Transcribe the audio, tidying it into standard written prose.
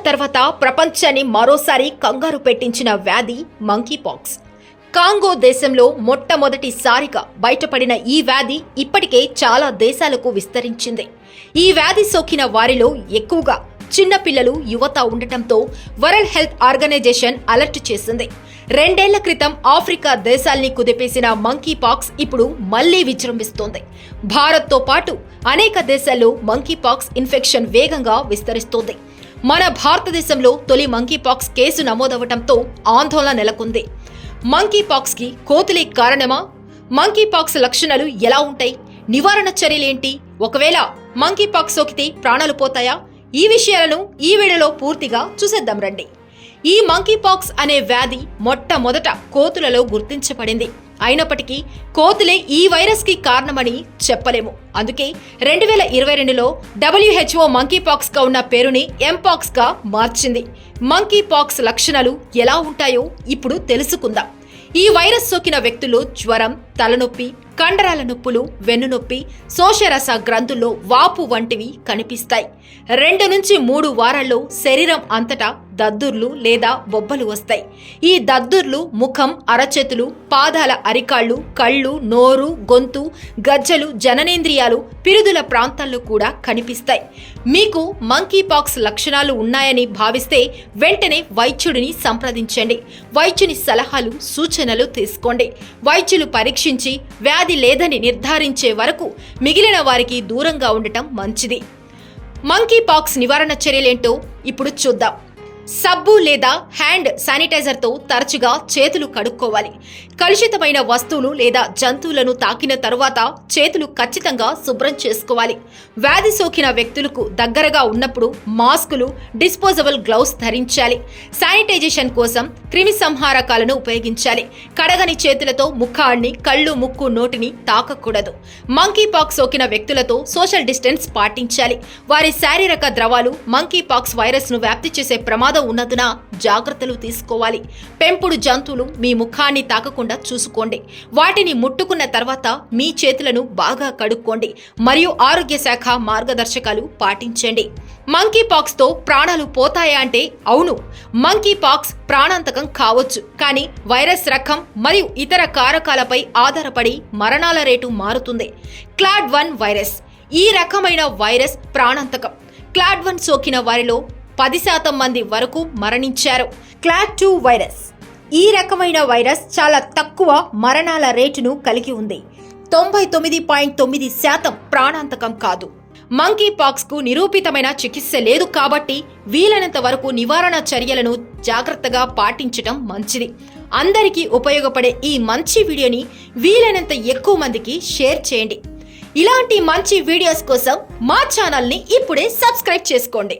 తర్వాత ప్రపంచాన్ని మరోసారి కంగారు పెట్టించిన వ్యాధి మంకీ పాక్స్. కాంగో దేశంలో మొట్టమొదటిసారిగా బయటపడిన ఈ వ్యాధి ఇప్పటికే చాలా దేశాలకు విస్తరించింది. ఈ వ్యాధి సోకిన వారిలో ఎక్కువగా చిన్నపిల్లలు, యువత ఉండటంతో వరల్డ్ హెల్త్ ఆర్గనైజేషన్ అలర్ట్ చేసింది. 2 ఏళ్ల క్రితం ఆఫ్రికా దేశాల్ని కుదిపేసిన మంకీ పాక్స్ ఇప్పుడు మళ్లీ విజృంభిస్తోంది. భారత్తో పాటు అనేక దేశాల్లో మంకీ పాక్స్ ఇన్ఫెక్షన్ వేగంగా విస్తరిస్తోంది. మన భారతదేశంలో తొలి మంకీ పాక్స్ కేసు నమోదవటంతో ఆందోళన నెలకొంది. మంకీ పాక్స్ కి కోతులే కారణమా? మంకీ పాక్స్ లక్షణాలు ఎలా ఉంటాయి? నివారణ చర్యలేంటి? ఒకవేళ మంకీ పాక్స్ సోకితే ప్రాణాలు పోతాయా? ఈ విషయాలను ఈ వీడియోలో పూర్తిగా చూసేద్దాం రండి. ఈ మంకీ పాక్స్ అనే వ్యాధి మొట్టమొదట కోతులలో గుర్తించబడింది. అయినప్పటికీ కోతులే ఈ వైరస్ కి కారణమని చెప్పలేము. అందుకే 2022లో WHO మంకీ పాక్స్ గా ఉన్న పేరుని ఎంపాక్స్ గా మార్చింది. మంకీ పాక్స్ లక్షణాలు ఎలా ఉంటాయో ఇప్పుడు తెలుసుకుందాం. ఈ వైరస్ సోకిన వ్యక్తుల్లో జ్వరం, తలనొప్పి, కండరాల నొప్పులు, వెన్నునొప్పి, శోషరస గ్రంథుల్లో వాపు వంటివి కనిపిస్తాయి. 2 నుంచి 3 వారాల్లో శరీరం అంతటా దద్దుర్లు లేదా బొబ్బలు వస్తాయి. ఈ దద్దుర్లు ముఖం, అరచేతులు, పాదాల అరికాళ్లు, కళ్ళు, నోరు, గొంతు, గజ్జలు, జననేంద్రియాలు, పిరుదుల ప్రాంతాల్లో కూడా కనిపిస్తాయి. మీకు మంకీ పాక్స్ లక్షణాలు ఉన్నాయని భావిస్తే వెంటనే వైద్యుడిని సంప్రదించండి. వైద్యుని సలహాలు, సూచనలు తీసుకోండి. వైద్యులు పరీక్షించి వ్యాధి లేదని నిర్ధారించే వరకు మిగిలిన వారికి దూరంగా ఉండటం మంచిది. మంకీ పాక్స్ నివారణ చర్యలేంటో ఇప్పుడు చూద్దాం. సబ్బు లేదా హ్యాండ్ శానిటైజర్తో తరచుగా చేతులు కడుక్కోవాలి. కలుషితమైన వస్తువులు లేదా జంతువులను తాకిన తరువాత చేతులు ఖచ్చితంగా శుభ్రం చేసుకోవాలి. వ్యాధి సోకిన వ్యక్తులకు దగ్గరగా ఉన్నప్పుడు మాస్కులు, డిస్పోజబుల్ గ్లౌస్ ధరించాలి. శానిటైజేషన్ కోసం క్రిమి సంహారకాలను ఉపయోగించాలి. కడగని చేతులతో ముఖాన్ని, కళ్ళు, ముక్కు, నోటిని తాకకూడదు. మంకీ పాక్స్ సోకిన వ్యక్తులతో సోషల్ డిస్టెన్స్ పాటించాలి. వారి శారీరక ద్రవాలు మంకీ పాక్స్ వైరస్ ను వ్యాప్తి చేసే ప్రమాదం ఉన్నందున జాగ్రత్తలు తీసుకోవాలి. పెంపుడు జంతువులు మీ ముఖాన్ని తాకకుండా చూసుకోండి. వాటిని ముట్టుకున్న తర్వాత మీ చేతులను బాగా కడుక్కోండి మరియు ఆరోగ్య శాఖ మార్గదర్శకాలు పాటించండి. మంకీ పాక్స్ తో ప్రాణాలు పోతాయా అంటే అవును, మంకీ పాక్స్ ప్రాణాంతకం కావచ్చు. కానీ వైరస్ రకం మరియు ఇతర కారకాలపై ఆధారపడి మరణాల రేటు మారుతుంది. క్లాడ్ 1 వైరస్ ఈ రకమైన వైరస్ ప్రాణాంతకం. క్లాడ్ 1 సోకిన వారిలో 10% మంది వరకు మరణించారు. క్లాడ్ 2 వైరస్ ఈ రకమైన వైరస్ చాలా తక్కువ మరణాల రేటును కలిగి ఉంది. 99.9% ప్రాణాంతకం కాదు. మంకీ పాక్స్ కు నిరూపితమైన చికిత్స లేదు కాబట్టి వీలైనంత వరకు నివారణ చర్యలను జాగ్రత్తగా పాటించడం మంచిది. అందరికీ ఉపయోగపడే ఈ మంచి వీడియోని వీలైనంత ఎక్కువ మందికి షేర్ చేయండి. ఇలాంటి మంచి వీడియోస్ కోసం మా ఛానల్ని ఇప్పుడే సబ్స్క్రైబ్ చేసుకోండి.